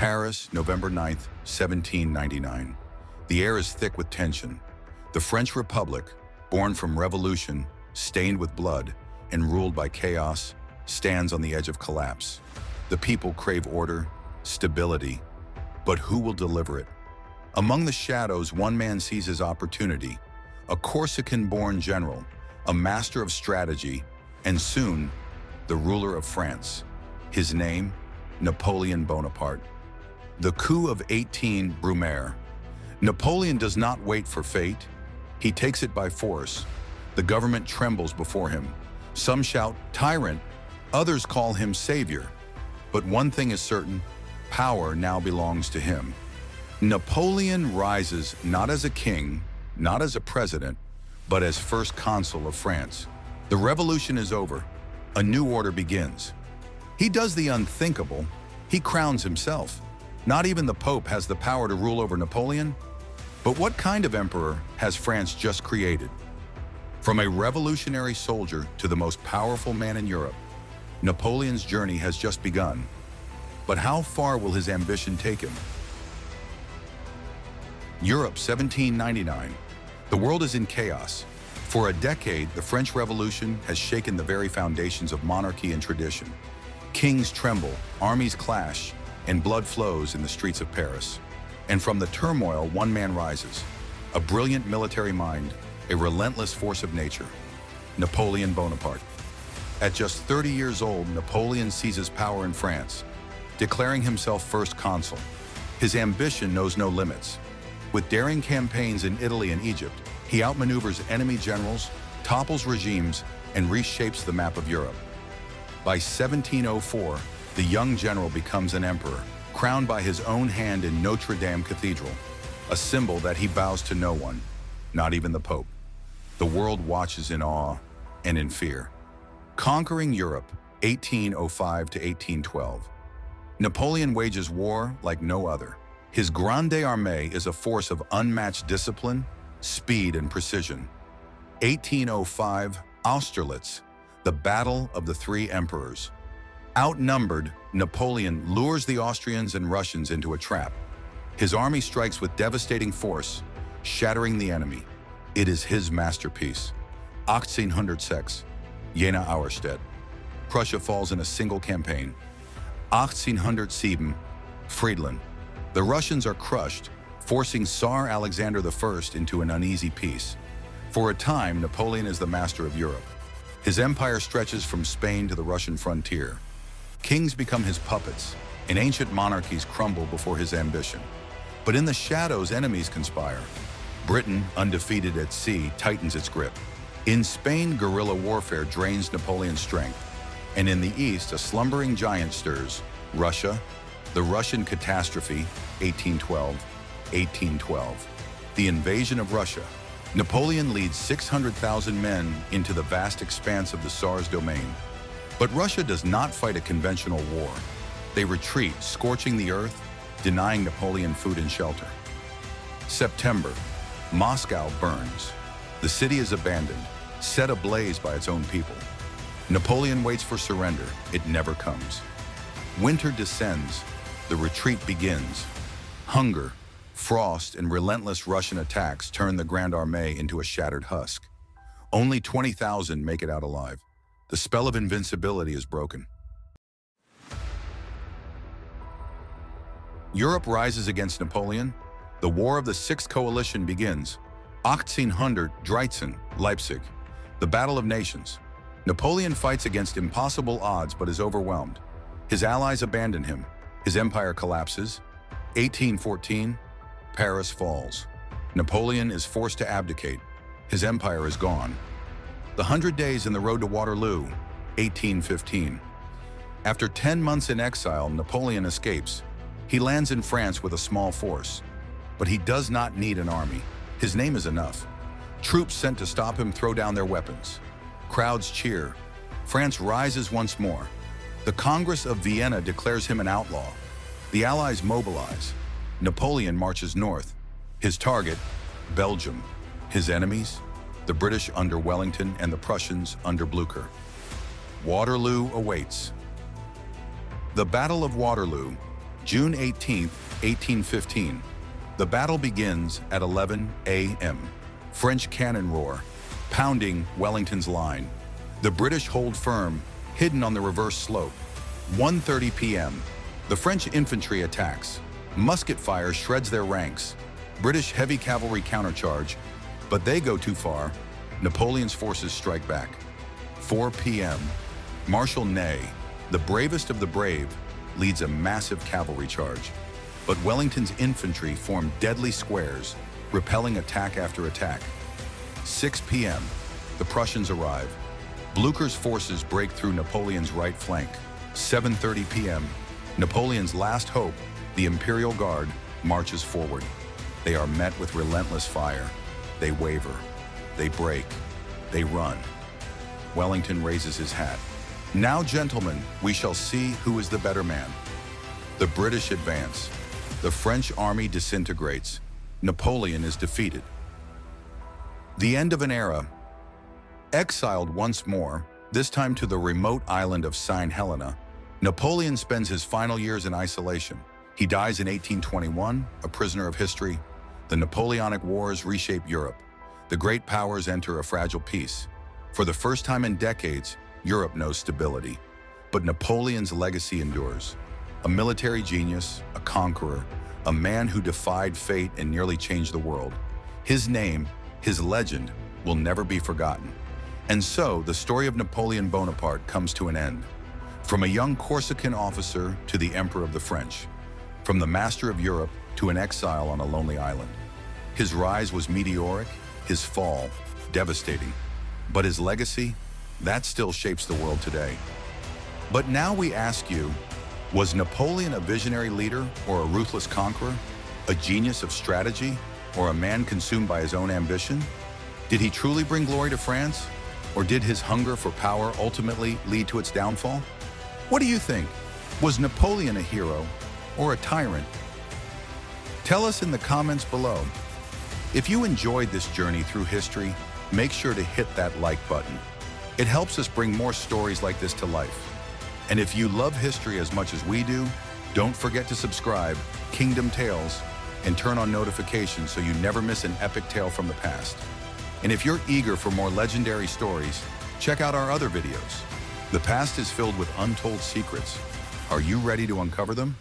Paris, November 9th, 1799. The air is thick with tension. The French Republic, born from revolution, stained with blood, and ruled by chaos, stands on the edge of collapse. The people crave order, stability, but who will deliver it? Among the shadows, one man sees his opportunity, a Corsican-born general, a master of strategy, and soon, the ruler of France. His name, Napoleon Bonaparte. The coup of 18 Brumaire. Napoleon does not wait for fate. He takes it by force. The government trembles before him. Some shout, "Tyrant," others call him savior. But one thing is certain, power now belongs to him. Napoleon rises not as a king, not as a president, but as first consul of France. The revolution is over. A new order begins. He does the unthinkable. He crowns himself. Not even the Pope has the power to rule over Napoleon. But what kind of emperor has France just created? From a revolutionary soldier to the most powerful man in Europe, Napoleon's journey has just begun. But how far will his ambition take him? Europe, 1799. The world is in chaos. For a decade, the French Revolution has shaken the very foundations of monarchy and tradition. Kings tremble, armies clash, and blood flows in the streets of Paris. And from the turmoil, one man rises. A brilliant military mind, a relentless force of nature. Napoleon Bonaparte. At just 30 years old, Napoleon seizes power in France, declaring himself first consul. His ambition knows no limits. With daring campaigns in Italy and Egypt, he outmaneuvers enemy generals, topples regimes, and reshapes the map of Europe. By 1704, the young general becomes an emperor, crowned by his own hand in Notre Dame Cathedral, a symbol that he bows to no one, not even the Pope. The world watches in awe and in fear. Conquering Europe, 1805 to 1812. Napoleon wages war like no other. His Grande Armée is a force of unmatched discipline, speed, and precision. 1805, Austerlitz, the Battle of the Three Emperors. Outnumbered, Napoleon lures the Austrians and Russians into a trap. His army strikes with devastating force, shattering the enemy. It is his masterpiece. 1806, Jena Auerstedt. Prussia falls in a single campaign. 1807, Friedland. The Russians are crushed, forcing Tsar Alexander I into an uneasy peace. For a time, Napoleon is the master of Europe. His empire stretches from Spain to the Russian frontier. Kings become his puppets, and ancient monarchies crumble before his ambition. But in the shadows, enemies conspire. Britain, undefeated at sea, tightens its grip. In Spain, guerrilla warfare drains Napoleon's strength. And in the east, a slumbering giant stirs. Russia, the Russian catastrophe, 1812. 1812. The invasion of Russia. Napoleon leads 600,000 men into the vast expanse of the Tsar's domain. But Russia does not fight a conventional war. They retreat, scorching the earth, denying Napoleon food and shelter. September. Moscow burns. The city is abandoned, set ablaze by its own people. Napoleon waits for surrender. It never comes. Winter descends. The retreat begins. Hunger, frost, and relentless Russian attacks turn the Grande Armée into a shattered husk. Only 20,000 make it out alive. The spell of invincibility is broken. Europe rises against Napoleon. The War of the Sixth Coalition begins. 1800, Dreitzen, Leipzig. The Battle of Nations. Napoleon fights against impossible odds but is overwhelmed. His allies abandon him. His empire collapses. 1814, Paris falls. Napoleon is forced to abdicate. His empire is gone. The 100 Days in the Road to Waterloo, 1815. After 10 months in exile, Napoleon escapes. He lands in France with a small force. But he does not need an army. His name is enough. Troops sent to stop him throw down their weapons. Crowds cheer. France rises once more. The Congress of Vienna declares him an outlaw. The Allies mobilize. Napoleon marches north. His target, Belgium. His enemies, the British under Wellington and the Prussians under Blücher. Waterloo awaits. The Battle of Waterloo, June 18, 1815. The battle begins at 11 a.m. French cannon roar, pounding Wellington's line. The British hold firm, hidden on the reverse slope. 1:30 p.m. The French infantry attacks. Musket fire shreds their ranks. British heavy cavalry countercharge, but they go too far. Napoleon's forces strike back. 4 p.m. Marshal Ney, the bravest of the brave, leads a massive cavalry charge. But Wellington's infantry form deadly squares, repelling attack after attack. 6 p.m. The Prussians arrive. Blucher's forces break through Napoleon's right flank. 7:30 p.m. Napoleon's last hope, the Imperial Guard, marches forward. They are met with relentless fire. They waver. They break. They run. Wellington raises his hat. Now, gentlemen, we shall see who is the better man. The British advance. The French army disintegrates. Napoleon is defeated. The end of an era. Exiled once more, this time to the remote island of St. Helena, Napoleon spends his final years in isolation. He dies in 1821, a prisoner of history. The Napoleonic Wars reshape Europe. The great powers enter a fragile peace. For the first time in decades, Europe knows stability. But Napoleon's legacy endures. A military genius, a conqueror, a man who defied fate and nearly changed the world. His name, his legend, will never be forgotten. And so, the story of Napoleon Bonaparte comes to an end. From a young Corsican officer to the Emperor of the French. From the master of Europe to an exile on a lonely island. His rise was meteoric, his fall devastating. But his legacy, that still shapes the world today. But now we ask you, was Napoleon a visionary leader or a ruthless conqueror? A genius of strategy or a man consumed by his own ambition? Did he truly bring glory to France? Or did his hunger for power ultimately lead to its downfall? What do you think? Was Napoleon a hero or a tyrant? Tell us in the comments below. If you enjoyed this journey through history, make sure to hit that like button. It helps us bring more stories like this to life. And if you love history as much as we do, don't forget to subscribe, Kingdom Tales, and turn on notifications so you never miss an epic tale from the past. And if you're eager for more legendary stories, check out our other videos. The past is filled with untold secrets. Are you ready to uncover them?